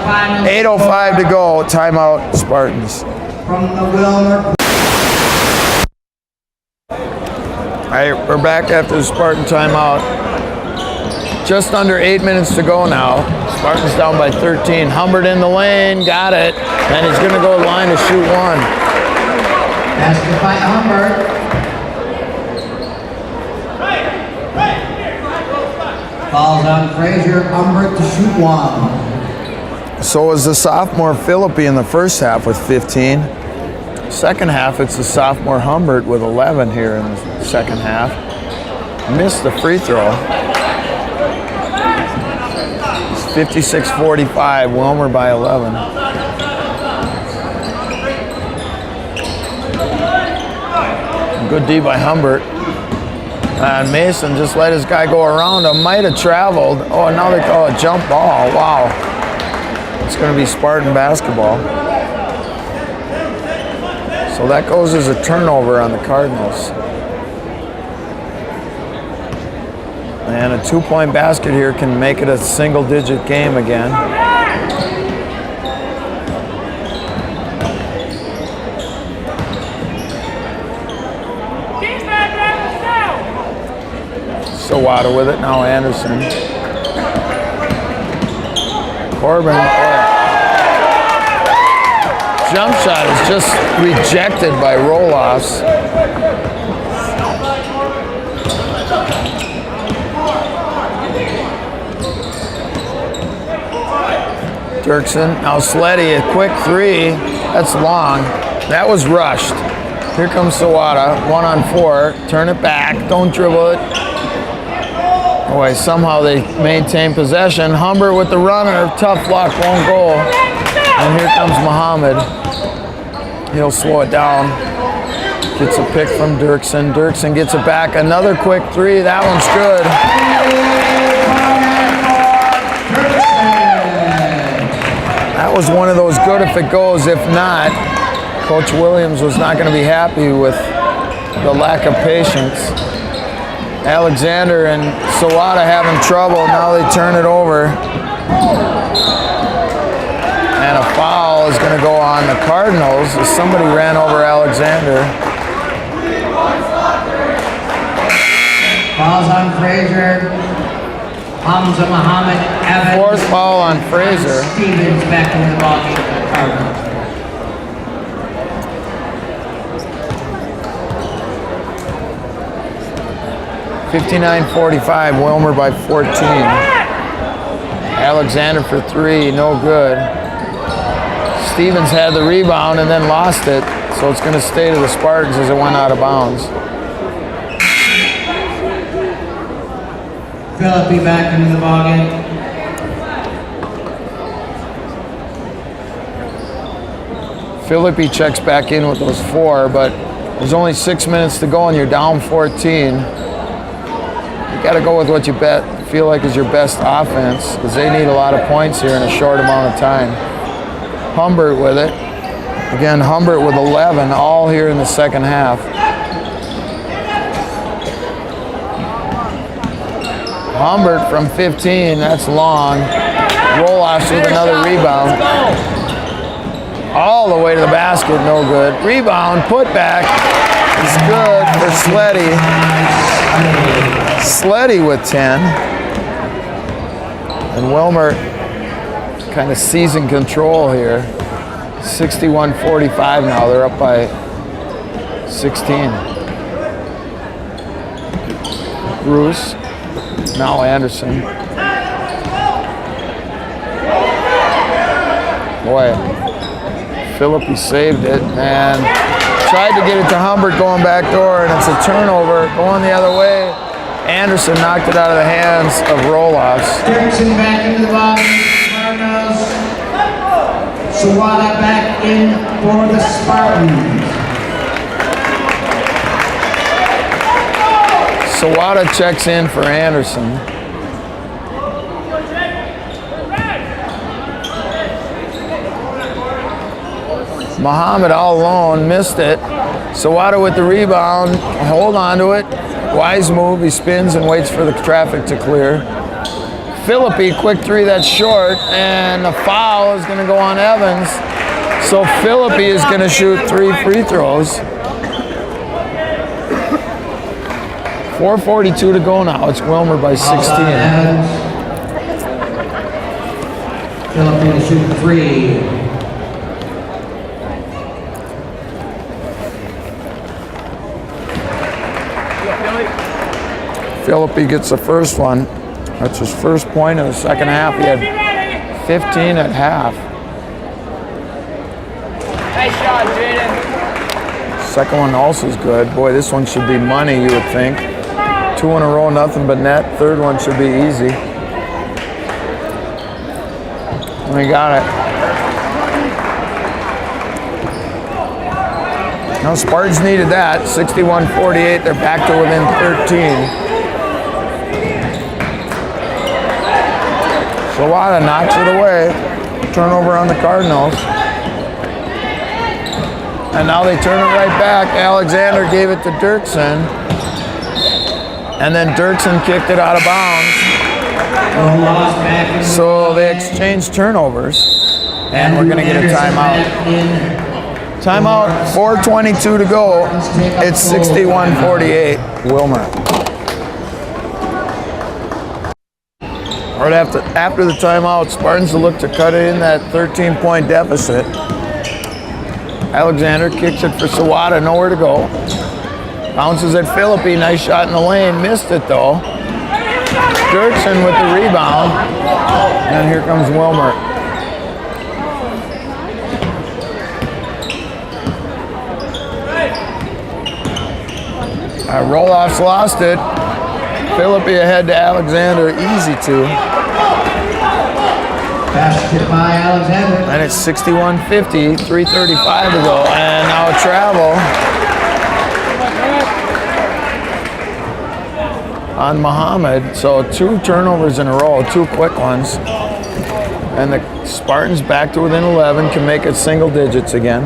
8:05 to go. Timeout, Spartans. From the Willmar. All right, we're back after the Spartan timeout. Just under 8 minutes to go now. Spartans down by 13. Humbert in the lane, got it. And he's gonna go line to shoot one. Basket by Humbert. Falls on Frazier, Humbert to shoot one. So was the sophomore Philippi in the first half with 15. Second half, it's the sophomore Humbert with 11 here in the second half. Missed the free throw. It's 56-45, Willmar by 11. Good D by Humbert. And Mason just let his guy go around him. Might have traveled. Oh, now they call a jump ball. Wow. It's going to be Spartan basketball. So that goes as a turnover on the Cardinals. And a 2-point basket here can make it a single-digit game again. Sawada with it, now Anderson. Corbin, jump shot is just rejected by Roloffs. Dirksen, now Sleddy, a quick three, that's long. That was rushed. Here comes Sawada, 1-on-4, turn it back, don't dribble it. Boy, somehow they maintain possession. Humbert with the runner, tough luck, won't go. And here comes Muhammad. He'll slow it down. Gets a pick from Dirksen. Dirksen gets it back, another quick three, that one's good. That was one of those good if it goes, if not, Coach Williams was not going to be happy with the lack of patience. Alexander and Sawada having trouble. Now they turn it over. And a foul is going to go on the Cardinals as somebody ran over Alexander. Fouls on Frazier. Hamza Muhammad Evans. Fourth foul on Frazier. Stevens back in the ball game for the Cardinals. 59-45, Willmar by 14. Alexander for three, no good. Stevens had the rebound and then lost it, so it's going to stay to the Spartans as it went out of bounds. Philippi back into the ballgame. Philippi checks back in with those four, but there's only 6 minutes to go and you're down 14. You got to go with what you feel like is your best offense, because they need a lot of points here in a short amount of time. Humbert with it. Again, Humbert with 11, all here in the second half. Humbert from 15, that's long. Roloffs with another rebound. All the way to the basket, no good. Rebound, put back, is good for Sleddy. Sleddy with 10. And Willmar kind of seizing control here. 61-45 now, they're up by 16. Bruce, now Anderson. Boy, Philippi saved it and tried to get it to Humbert going back door, and it's a turnover going the other way. Anderson knocked it out of the hands of Roloffs. Dirksen back into the ball game for the Cardinals. Sawada back in for the Spartans. Sawada checks in for Anderson. Muhammad all alone, missed it. Sawada with the rebound, hold on to it. Wise move, he spins and waits for the traffic to clear. Philippi, quick three, that's short, and the foul is gonna go on Evans. So Philippi is gonna shoot 3 free throws. 4:42 to go now, it's Willmar by 16. Philippi to shoot 3. Philippi gets the first one. That's his first point in the second half. He had 15 at half. Nice shot, Jaden. Second one also is good. Boy, this one should be money, you would think. 2 in a row, nothing but net. Third one should be easy. We got it. Now Spartans needed that. 61-48, they're back to within 13. Sawada knocks it away. Turnover on the Cardinals. And now they turn it right back. Alexander gave it to Dirksen. And then Dirksen kicked it out of bounds. So they exchanged turnovers. And we're going to get a timeout. Timeout, 4:22 to go. It's 61-48, Willmar. Right after the timeout, Spartans will look to cut it in that 13-point deficit. Alexander kicks it for Sawada, nowhere to go. Bounces at Philippi, nice shot in the lane, missed it though. Dirksen with the rebound, and here comes Willmar. Roloff's lost it. Philippi ahead to Alexander, easy to. Basket by Alexander. And it's 61-50, 3:35 to go. And now a travel on Muhammad. So 2 turnovers in a row, 2 quick ones. And the Spartans back to within 11, can make it single digits again.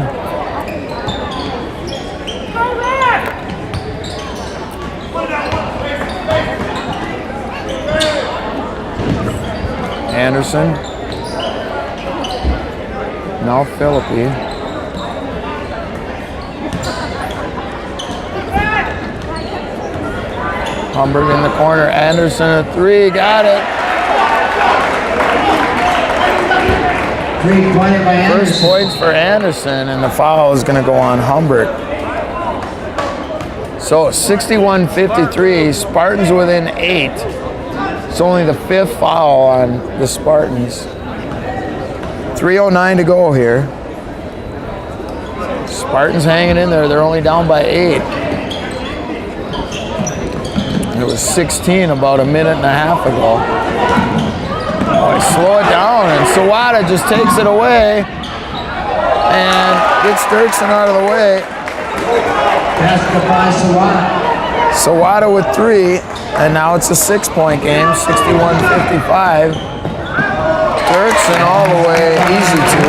Anderson. Now Philippi. Humberg in the corner. Anderson a 3. Got it. 3-pointer by Anderson. First points for Anderson, and the foul is going to go on Humberg. So 61-53. Spartans within 8. It's only the 5th foul on the Spartans. 3:09 to go here. Spartans hanging in there. They're only down by 8. It was 16 about a minute and a half ago. Oh, slow it down, and Sawada just takes it away and gets Dirksen out of the way. Basket by Sawada. Sawada with 3, and now it's a 6-point game, 61-55. Dirksen all the way, easy to.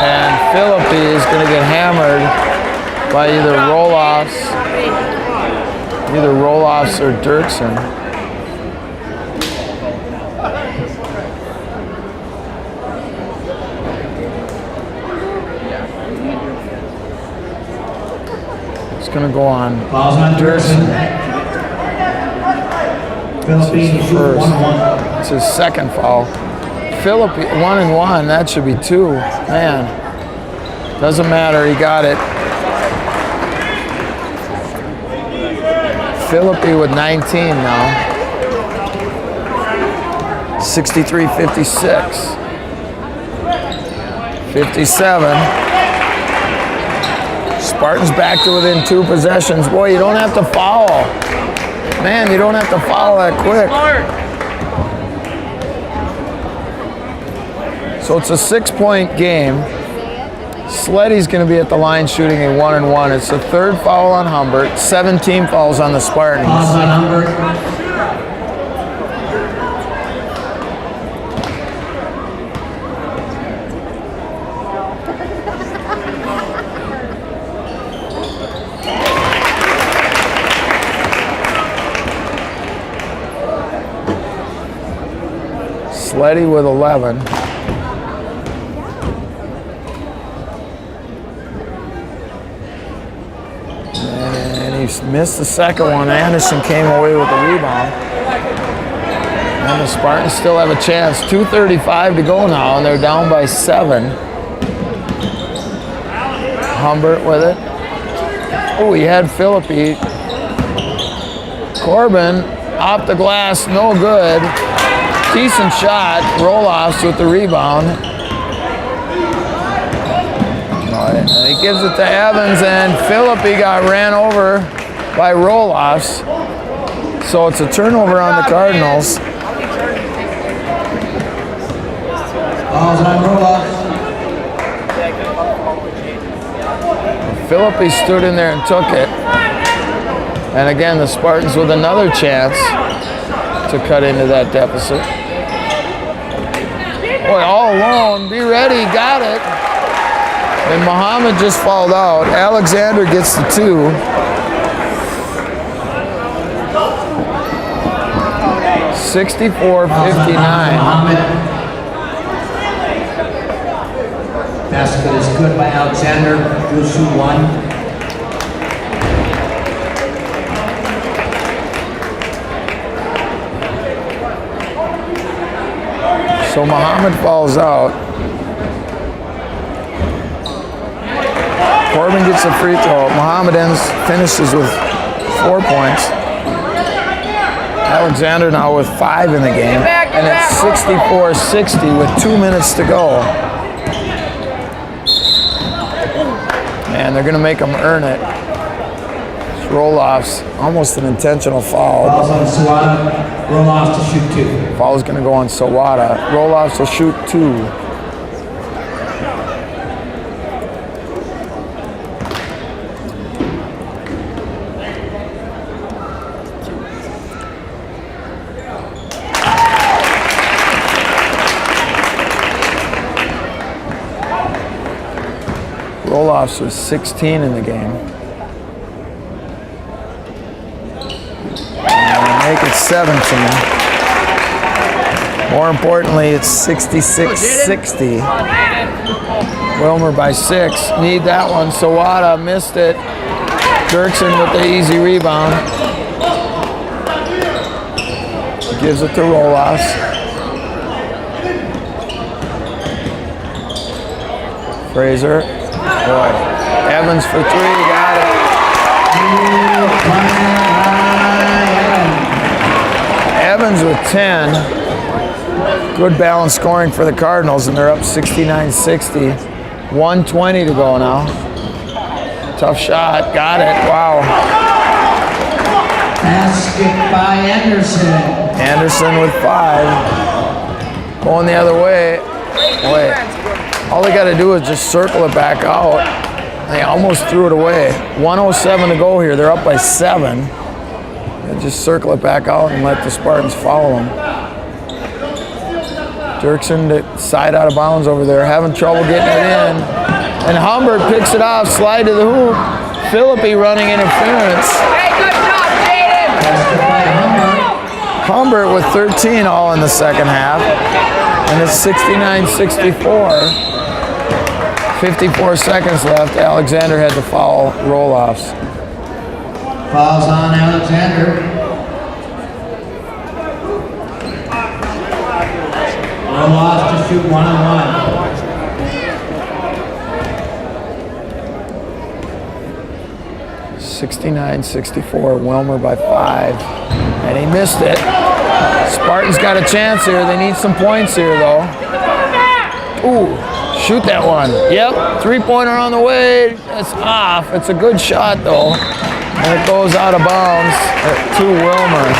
And Philippi is going to get hammered by either Roloffs or Dirksen. It's going to go on. Ball's on Dirksen. Philippi First. It's his second foul. Philippi, 1 and 1, that should be 2. Man, doesn't matter, he got it. Philippi with 19 now. 63-56. 57. Spartans back to within 2 possessions. Boy, you don't have to foul. Man, you don't have to foul that quick. So it's a 6-point game. Sleddy's going to be at the line shooting a 1 and 1. It's the 3rd foul on Humbert. 17 fouls on the Spartans. Fouls on Humbert. Sleddy with 11. And he missed the second one. Anderson came away with the rebound. And the Spartans still have a chance. 2:35 to go now, and they're down by 7. Humbert with it. Oh, he had Philippi. Corbin off the glass, no good. Decent shot. Roloffs with the rebound. And he gives it to Evans, and Philippi got ran over by Roloffs. So it's a turnover on the Cardinals. Ball's on Roloffs. Philippi stood in there and took it. And again, the Spartans with another chance to cut into that deficit. Boy, all alone, be ready, got it. And Muhammad just fouled out. Alexander gets the 2. (64-59). Basket is good by Alexander. He'll shoot 1. So Muhammad falls out. Corbin gets a free throw. Muhammad finishes with 4 points. Alexander now with 5 in the game. And it's 64-60 with 2 minutes to go. And they're going to make them earn it. It's Roloffs, almost an intentional foul. Ball's on Sawada. Roloffs to shoot 2. Foul's going to go on Sawada. Roloffs will shoot 2. Roloffs was 16 in the game. And make it 17. More importantly, it's 66-60. Willmar by 6. Need that one. Sawada missed it. Dirksen with the easy rebound. Gives it to Roloffs. Fraser. Boy, Evans for 3, got it. Evans with 10. Good balanced scoring for the Cardinals, and they're up 69-60. 1:20 to go now. Tough shot, got it, wow. Basket by Anderson. Anderson with 5. Going the other way. Boy. All they got to do is just circle it back out. They almost threw it away. 1:07 to go here. They're up by 7. And just circle it back out and let the Spartans follow them. Dirksen to side out of bounds over there, having trouble getting it in. And Humbert picks it off, slide to the hoop. Philippi running interference. Hey, good job, Jaden! Basket by Humbert. Humbert with 13 all in the second half. And it's 69-64. 54 seconds left. Alexander had to foul Roloffs. Fouls on Alexander. Roloffs to shoot 1-on-1. 69-64. Willmar by 5. And he missed it. Spartans got a chance here. They need some points here, though. Ooh, shoot that one. Yep, 3-pointer on the way. It's off. It's a good shot, though. And it goes out of bounds to Willmar.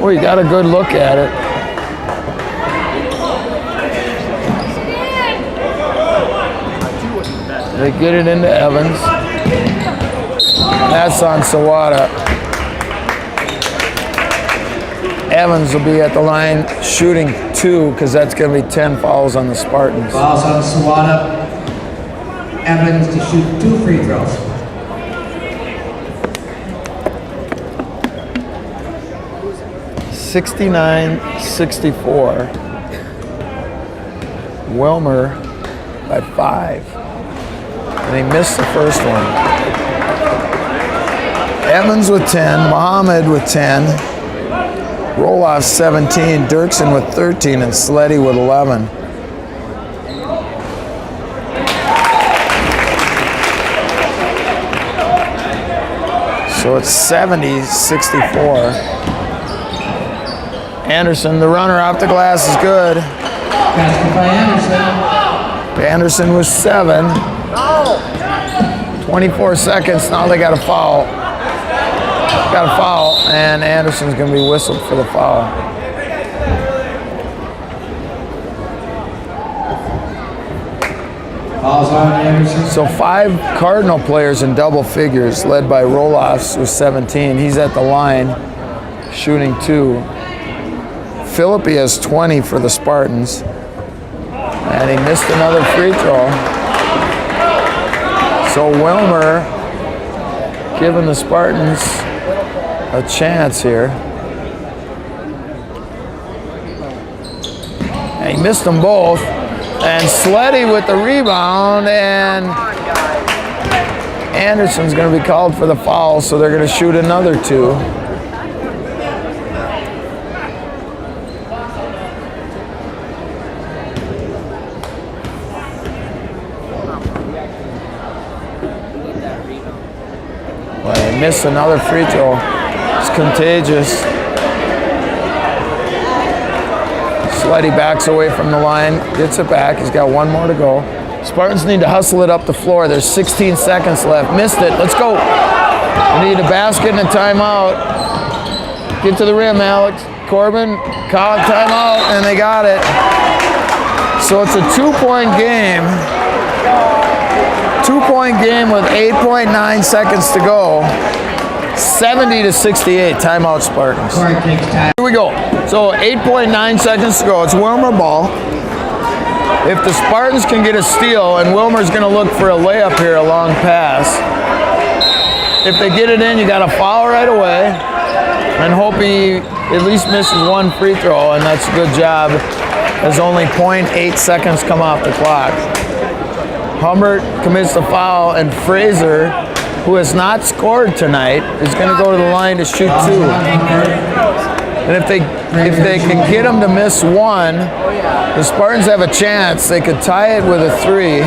Oh, you got a good look at it. They get it into Evans. That's on Sawada. Evans will be at the line shooting 2 because that's going to be 10 fouls on the Spartans. Fouls on Sawada. Evans to shoot 2 free throws. 69-64. Willmar by 5. And he missed the first one. Evans with 10, Muhammad with 10, Roloff 17, Dirksen with 13, and Sleddy with 11. So it's 70-64. Anderson, the runner off the glass, is good. Basket by Anderson. Anderson was 7. 24 seconds, now they got a foul. And Anderson's going to be whistled for the foul. Foul's on Anderson. So 5 Cardinal players in double figures, led by Roloffs with 17. He's at the line, shooting 2. Philippi has 20 for the Spartans. And he missed another free throw. So Willmar giving the Spartans a chance here. And he missed them both. And Sleddy with the rebound, and Anderson's going to be called for the foul, so they're going to shoot another 2. Well, they missed another free throw. It's contagious. Sleddy backs away from the line, gets it back. He's got 1 more to go. Spartans need to hustle it up the floor. There's 16 seconds left. Missed it. Let's go. We need a basket and a timeout. Get to the rim, Alex. Corbin, call it timeout, and they got it. So it's a 2-point game. 2-point game with 8.9 seconds to go. 70-68, timeout Spartans. Here we go. So 8.9 seconds to go. It's Willmar ball. If the Spartans can get a steal, and Willmar's going to look for a layup here, a long pass. If they get it in, you got to foul right away, and hope he at least misses 1 free throw, and that's a good job, as only 0.8 seconds come off the clock. Humbert commits the foul, and Fraser, who has not scored tonight, is going to go to the line to shoot 2. And if they can get him to miss 1, the Spartans have a chance. They could tie it with a 3.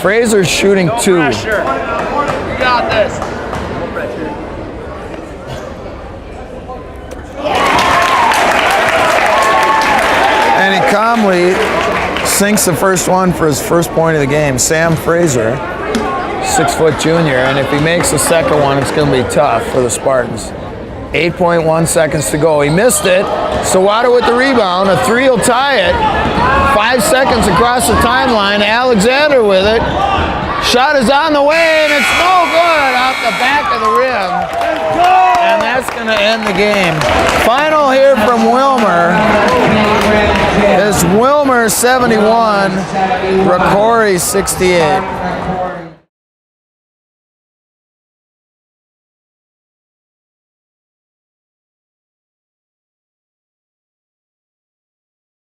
Fraser's shooting 2. You got this. And he calmly sinks the first one for his first point of the game. Sam Fraser, 6-foot junior, and if he makes the second one, it's going to be tough for the Spartans. 8.1 seconds to go. He missed it. Sawada with the rebound. A 3 will tie it. 5 seconds across the timeline. Alexander with it. Shot is on the way, and it's no good off the back of the rim. And that's going to end the game. Final here from Willmar is Willmar 71, Rocori 68.